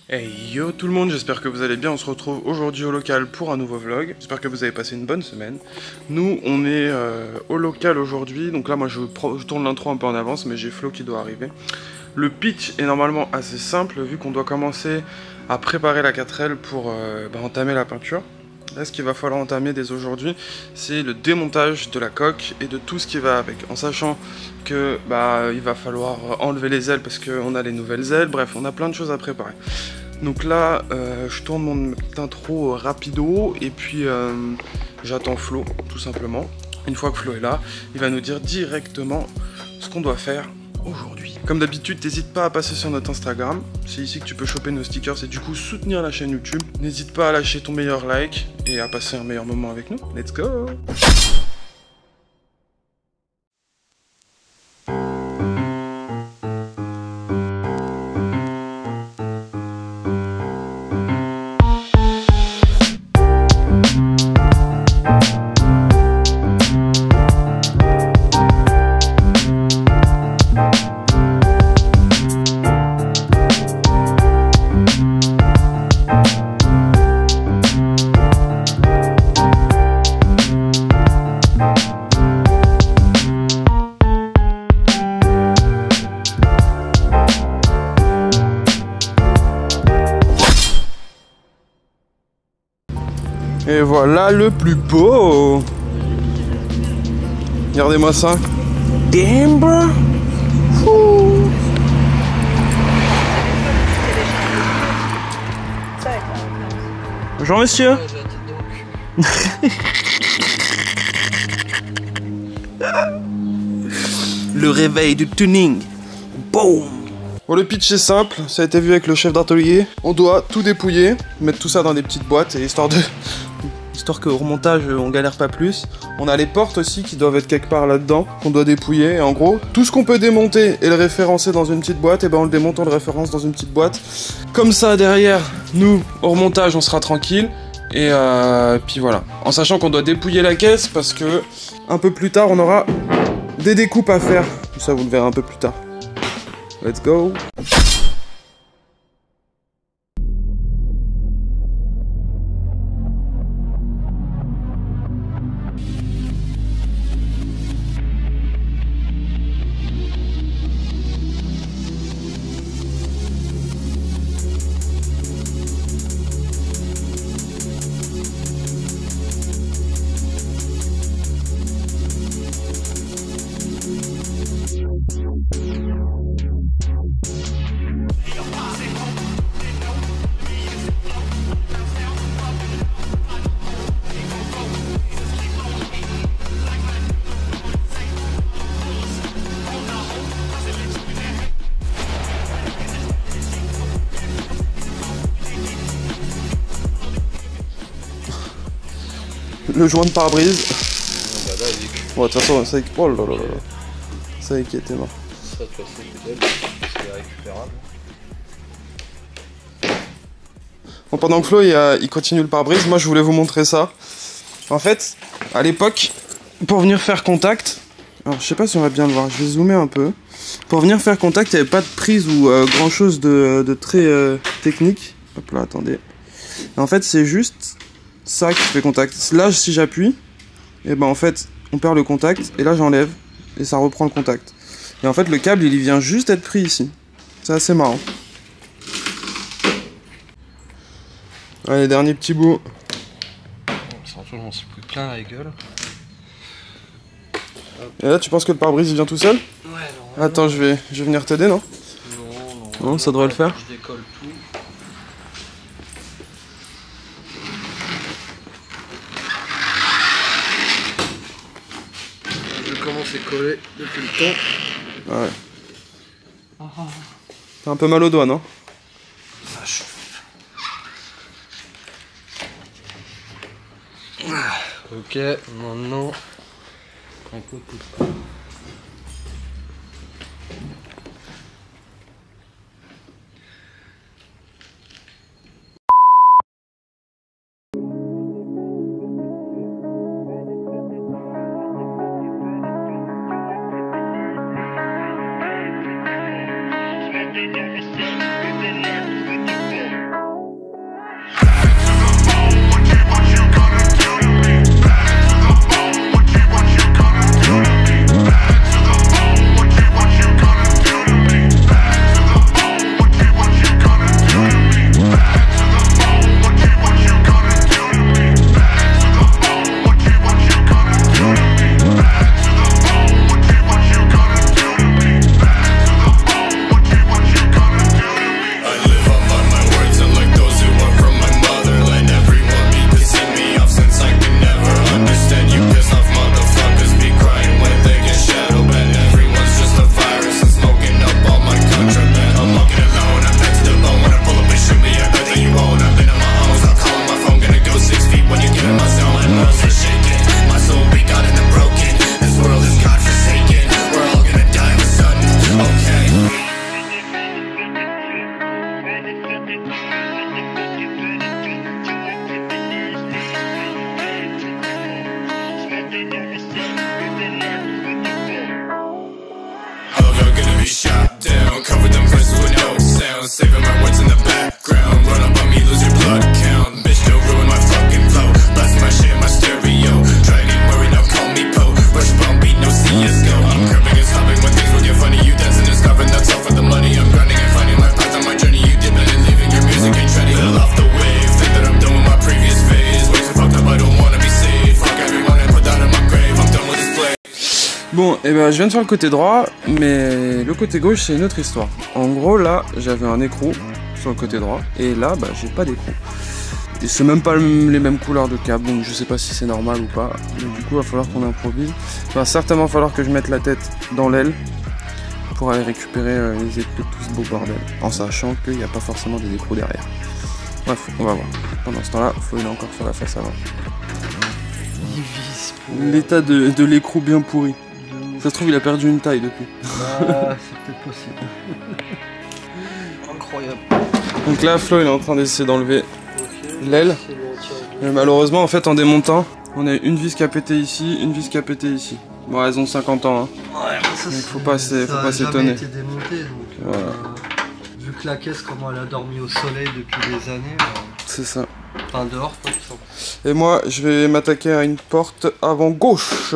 Hey yo tout le monde, j'espère que vous allez bien, on se retrouve aujourd'hui au local pour un nouveau vlog. J'espère que vous avez passé une bonne semaine. Nous, on est au local aujourd'hui, donc là moi je tourne l'intro un peu en avance, mais j'ai Flo qui doit arriver. Le pitch est normalement assez simple, vu qu'on doit commencer à préparer la 4L pour entamer la peinture. Là, ce qu'il va falloir entamer dès aujourd'hui, c'est le démontage de la coque et de tout ce qui va avec, en sachant que il va falloir enlever les ailes parce qu'on a les nouvelles ailes. Bref, on a plein de choses à préparer. Donc là, je tourne mon intro rapido et puis j'attends Flo, tout simplement. Une fois que Flo est là, il va nous dire directement ce qu'on doit faire aujourd'hui. Comme d'habitude, n'hésite pas à passer sur notre Instagram. C'est ici que tu peux choper nos stickers et du coup soutenir la chaîne YouTube. N'hésite pas à lâcher ton meilleur like et à passer un meilleur moment avec nous. Let's go! Et voilà le plus beau. Regardez-moi ça. Damn bro. Ouh. Bonjour monsieur. Le réveil du tuning. Boom. Bon, le pitch est simple, ça a été vu avec le chef d'atelier. On doit tout dépouiller, mettre tout ça dans des petites boîtes, et histoire qu'au remontage on galère pas plus. On a les portes aussi qui doivent être quelque part là-dedans, qu'on doit dépouiller. Et en gros, tout ce qu'on peut démonter et le référencer dans une petite boîte, et ben on le démonte, on le référence dans une petite boîte. Comme ça derrière, nous, au remontage, on sera tranquille. Et puis voilà. En sachant qu'on doit dépouiller la caisse parce que un peu plus tard on aura des découpes à faire. Ça vous le verrez un peu plus tard. Let's go. Le joint de pare-brise. Bon, de toute façon, ça oh là là là là. Ça qui était mort. Ça, de toute façon, c'est récupérable. Bon, pendant que Flo il continue le pare-brise, moi je voulais vous montrer ça. En fait, à l'époque, pour venir faire contact, alors je sais pas si on va bien le voir, je vais zoomer un peu. Pour venir faire contact, il n'y avait pas de prise ou grand chose de très technique. Hop là, attendez. Et en fait, c'est juste ça qui fait contact. Là, si j'appuie, et ben en fait, on perd le contact, et là j'enlève, et ça reprend le contact. Et en fait, le câble, il vient juste être pris ici. C'est assez marrant. Allez, dernier petit bout. Surtout, on s'est pris plein la gueule. Et là, tu penses que le pare-brise, il vient tout seul? Ouais, non. Attends, je vais venir t'aider, non? Non, Non, ça devrait le faire. Je décolle tout. C'est collé depuis le temps. Ouais. T'as un peu mal au doigt, non? Vache. Ok, maintenant un côté. Shot down, cover them verses with no sound. Saving my words in the background. Run up on me, lose your blood count. Bitch, don't ruin my fucking flow. Blast my shit, my stereo. Dragon worry, now call me Poe. Rush bump beat, no CSGO. I'm curbing and stopping when things will get funny. You dancing and scarfing, that's all for the money. I'm grinding and finding my path on my journey. You dipping and leaving, your music ain't trendy. Little off the wave, think that I'm done with my previous phase. Way too fucked up, I don't wanna be saved. Fuck everyone and put that in my grave. I'm done with this play. Bon, et ben je viens de faire le côté droit, mais le côté gauche c'est une autre histoire. En gros là, j'avais un écrou sur le côté droit, et là bah j'ai pas d'écrou. Et c'est même pas les mêmes couleurs de câble, donc je sais pas si c'est normal ou pas. Donc du coup il va falloir qu'on improvise. Il va certainement falloir que je mette la tête dans l'aile pour aller récupérer les écrous de tout ce beau bordel, en sachant qu'il n'y a pas forcément des écrous derrière. Bref, on va voir. Pendant ce temps-là, Flo il est encore sur la face avant. L'état de l'écrou bien pourri. Ça se trouve, il a perdu une taille depuis. Ah, c'est peut-être possible. Incroyable. Donc là, Flo, il est en train d'essayer d'enlever l'aile. Malheureusement, en fait, en démontant, on a une vis qui a pété ici, une vis qui a pété ici. Bon, elles ont 50 ans. Hein. Ouais, ça, donc faut pas s'étonner. Été démonté, donc, voilà. Vu que la caisse, comment elle a dormi au soleil depuis des années. C'est ça. Enfin, dehors, pas tout ça. Et moi, je vais m'attaquer à une porte avant gauche.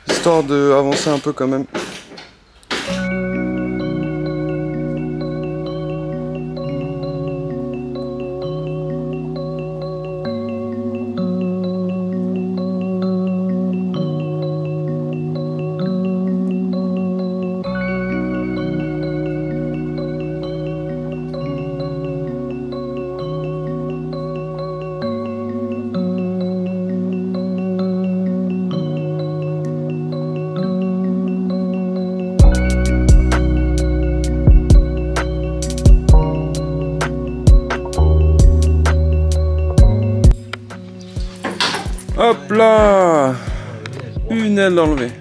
Histoire d'avancer un peu quand même. Hop là, une aile enlevée.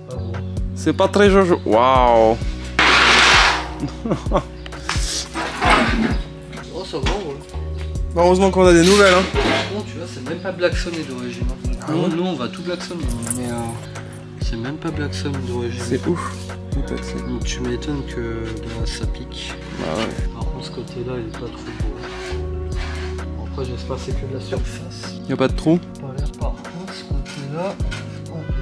C'est pas très jojo. Waouh. Oh, ça va, ouais. Heureusement qu'on a des nouvelles. Hein. Bon, tu vois, c'est même pas blacksonné d'origine. Hein. Nous, on va tout blacksonner. Mais c'est même pas blacksonné d'origine. C'est ouf. Donc, tu m'étonnes que là, ça pique. Bah ouais. Par contre, ce côté-là, il est pas trop beau. Bon, après, j'espère que c'est que de la surface. Y'a pas de trou? Pas l'air. Par contre, ce côté-là,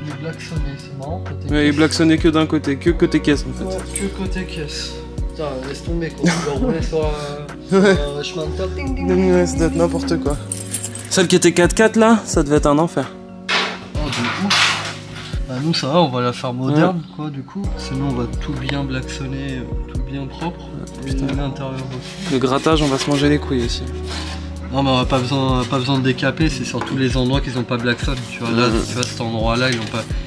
il est blacksonné, c'est marrant. Ouais, il est blacksonné que d'un côté, que côté caisse en fait. Ouais, que côté caisse. Putain, laisse tomber quand tu dois rouler sur un chemin de top. Ding, ding, ding, Ouais, ça doit être n'importe quoi. Celle qui était 4x4 là, ça devait être un enfer. Oh, de ouf. Bah, nous, ça va, on va la faire moderne, quoi, du coup. Sinon, on va tout bien blacksonner, tout bien propre. Et l'intérieur aussi. Le grattage, on va se manger les couilles aussi. Non, mais on n'a pas besoin de décaper, c'est sur tous les endroits qu'ils n'ont pas blacksonné. Tu vois, là, tu vois, cet endroit-là,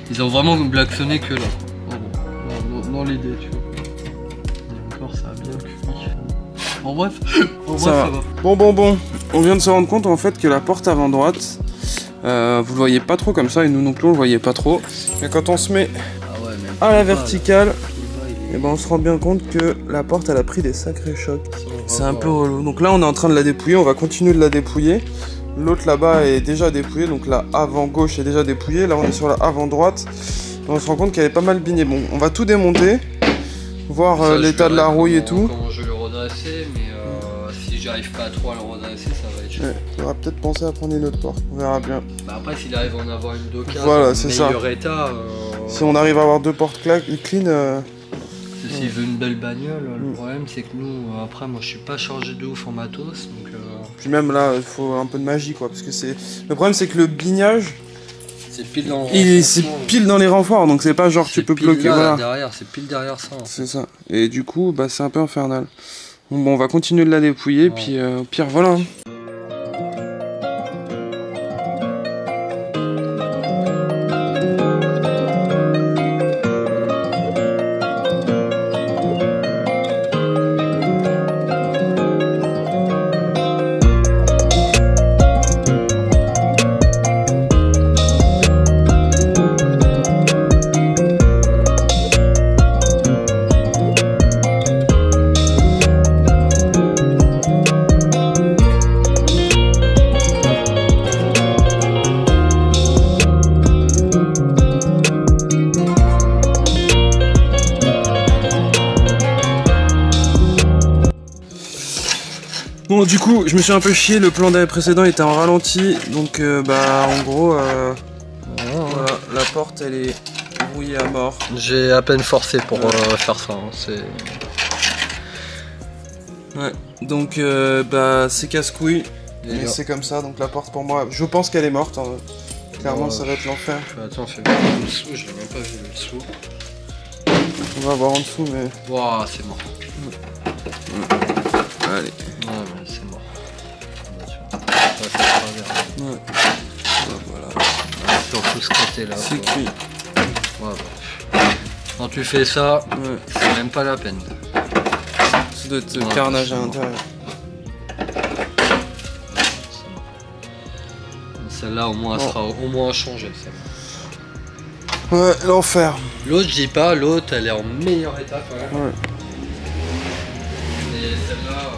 ils ont vraiment blacksonné que là. Oh, bon, dans l'idée, tu vois. Et encore, ça a bien cuit. En bref, ça va. Bon. On vient de se rendre compte en fait que la porte avant droite, vous le voyez pas trop comme ça, et nous non plus on le voyait pas trop. Mais quand on se met à la verticale, et ben on se rend bien compte que la porte elle a pris des sacrés chocs. C'est un peu relou. Donc là on est en train de la dépouiller, on va continuer de la dépouiller. L'autre là-bas est déjà dépouillée, donc la avant gauche est déjà dépouillée. Là on est sur la avant droite. Et on se rend compte qu'elle est pas mal bignée. Bon, on va tout démonter, voir l'état de la rouille et tout. Comment je vais le redresser, mais si j'arrive pas à trop à le redresser, ça va être chaud. Ouais, il faudra peut-être penser à prendre une autre porte, on verra bien. Bah après s'il arrive à en avoir une d'occasion, voilà, c'est ça. meilleur état. Si on arrive à avoir deux portes clean. S'il veut une belle bagnole, le problème c'est que nous, après moi je suis pas chargé de ouf en matos, donc... Puis même là, il faut un peu de magie quoi, parce que c'est... Le problème c'est que le bignage, c'est pile dans c'est pile dans les renforts, donc c'est pas genre tu peux bloquer, là, voilà. Derrière, c'est pile derrière ça. C'est ça, et du coup, bah c'est un peu infernal. Bon, on va continuer de la dépouiller, puis au pire, voilà. Hein. Bon, du coup, je me suis un peu chié, le plan précédent était en ralenti, donc bah en gros, voilà, la porte elle est brouillée à mort. J'ai à peine forcé pour faire ça, hein. C'est... Ouais, donc bah c'est casse-couille, Et mais là. c'est comme ça, donc la porte pour moi, je pense qu'elle est morte, hein. Clairement ça va être l'enfer. Attends, fais voir le dessous, je l'ai même pas vu le dessous. On va voir en dessous, mais... Wouah, c'est mort. Allez. Ouais, mais c'est mort. Ouais, ça va. Ouais. Voilà. Sur tout ce côté-là. C'est quoi. cuit. Ouais, bah. Quand tu fais ça, Ouais. c'est même pas la peine. Ça doit être Ouais, carnage c'est à bon. l'intérieur. Celle-là, au moins, elle sera au moins changée. Ouais, l'enfer. L'autre, je dis pas, l'autre, elle est en meilleur état quand même. Ouais. Mais celle-là.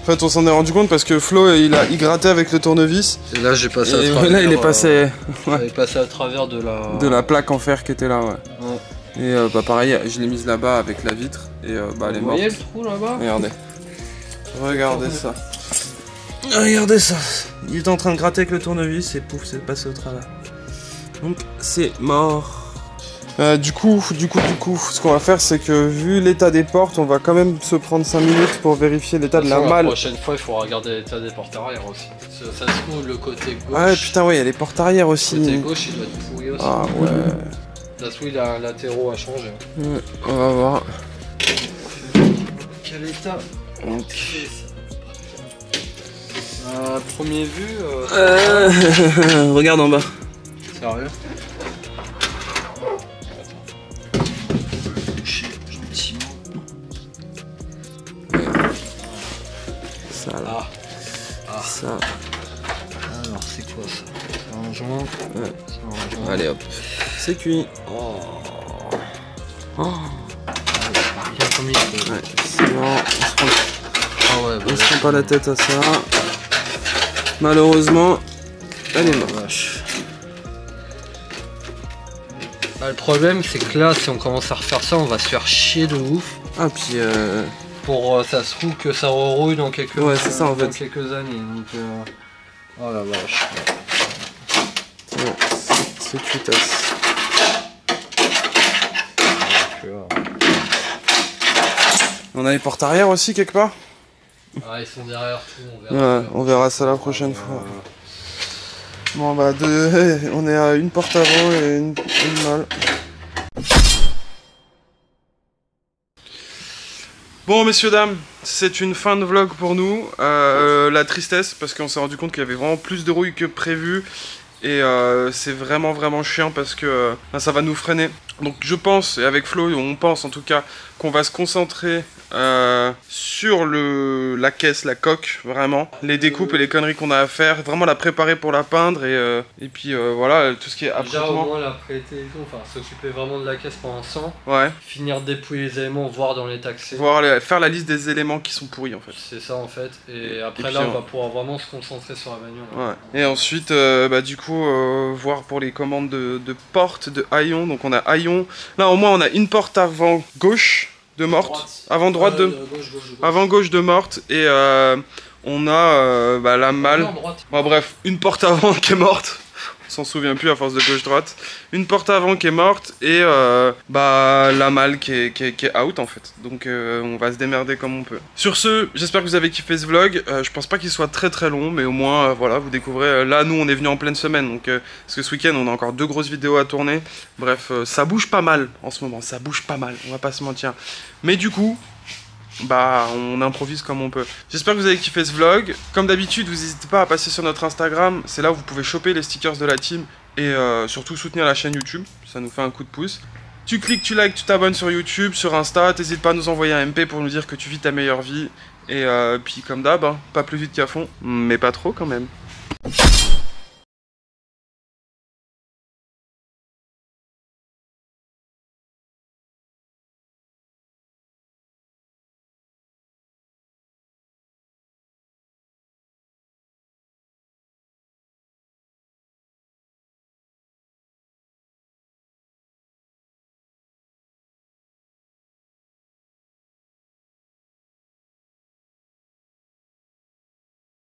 En fait, on s'en est rendu compte parce que Flo, il grattait avec le tournevis. Et là, j'ai passé à Et travers. là, il est passé Il est passé à travers de la. plaque en fer qui était là, ouais. Ouais. Et bah pareil, je l'ai mise là-bas avec la vitre et bah elle est Vous morte. voyez le trou là-bas? Regardez. Regardez ça. Regardez ça. Il est en train de gratter avec le tournevis et pouf, c'est passé au travers. Donc c'est mort. Du coup, ce qu'on va faire, c'est que vu l'état des portes, on va quand même se prendre 5 minutes pour vérifier l'état de la malle. La prochaine fois, il faut regarder l'état des portes arrière aussi. Ça se trouve, le côté gauche. Ah ouais, putain, ouais, il y a les portes arrière aussi. Le côté gauche, il doit être pourri aussi. Ah ouais. Ça se trouve, il a un latéraux à changer. Ouais, on va voir. Quel état? Donc. Premier vue. Regarde en bas. Sérieux? Ça là. Ah. Ça. Alors, c'est quoi ça? C'est un joint. Ouais. C'est un joint. Allez hop. C'est cuit. Oh. Oh. Bien comme il faut. Ouais, sinon, Ah ouais, on se prend pas la tête à ça. Malheureusement, elle est morte. Vache. Bah, le problème, c'est que là, si on commence à refaire ça, on va se faire chier de ouf. Ah, puis Pour ça se trouve que ça rerouille dans quelques, Ouais, c'est ça, en dans fait. quelques années. Donc, oh la vache. ouais, c'est cuitasse. On a les portes arrière aussi quelque part? Ah, ils sont derrière tout, on verra. Ouais, on verra ça la prochaine fois. Bon bah on est à une porte avant et une malle. Bon messieurs dames, c'est une fin de vlog pour nous. La tristesse parce qu'on s'est rendu compte qu'il y avait vraiment plus de rouille que prévu. Et c'est vraiment chiant parce que ça va nous freiner. Donc je pense, et avec Flo on pense en tout cas, qu'on va se concentrer sur la caisse, la coque, vraiment. Les découpes et les conneries qu'on a à faire, vraiment la préparer pour la peindre et puis voilà, tout ce qui est Déjà au apprêtement. moins la prêter et tout, enfin s'occuper vraiment de la caisse pendant ce temps. Ouais, Finir de dépouiller les éléments, voir dans les taxés. faire la liste des éléments qui sont pourris en fait. C'est ça en fait. Et après puis, là on va pouvoir vraiment se concentrer sur la bagnole. Ouais. Et ensuite, bah, du coup, voir pour les commandes de portes, de haillons. Donc on a haillons. Là au moins on a une porte avant gauche de morte, avant droite de... Gauche. Avant gauche de morte et on a bah, la malle. Non, droite. Bon, bref, une porte avant qui est morte. On s'en souvient plus à force de gauche-droite. Une porte avant qui est morte et bah, la malle qui est out en fait. Donc on va se démerder comme on peut. Sur ce, j'espère que vous avez kiffé ce vlog. Je pense pas qu'il soit très long, mais au moins voilà, vous découvrez. Là, nous on est venus en pleine semaine, donc parce que ce week-end on a encore 2 grosses vidéos à tourner. Bref, ça bouge pas mal en ce moment, ça bouge pas mal, on va pas se mentir. Mais du coup, bah on improvise comme on peut. J'espère que vous avez kiffé ce vlog. Comme d'habitude, vous n'hésitez pas à passer sur notre Instagram. C'est là où vous pouvez choper les stickers de la team et surtout soutenir la chaîne YouTube. Ça nous fait un coup de pouce. Tu cliques, tu likes, tu t'abonnes sur YouTube, sur Insta. T'hésites pas à nous envoyer un MP pour nous dire que tu vis ta meilleure vie. Et puis comme d'hab, hein, pas plus vite qu'à fond, mais pas trop quand même.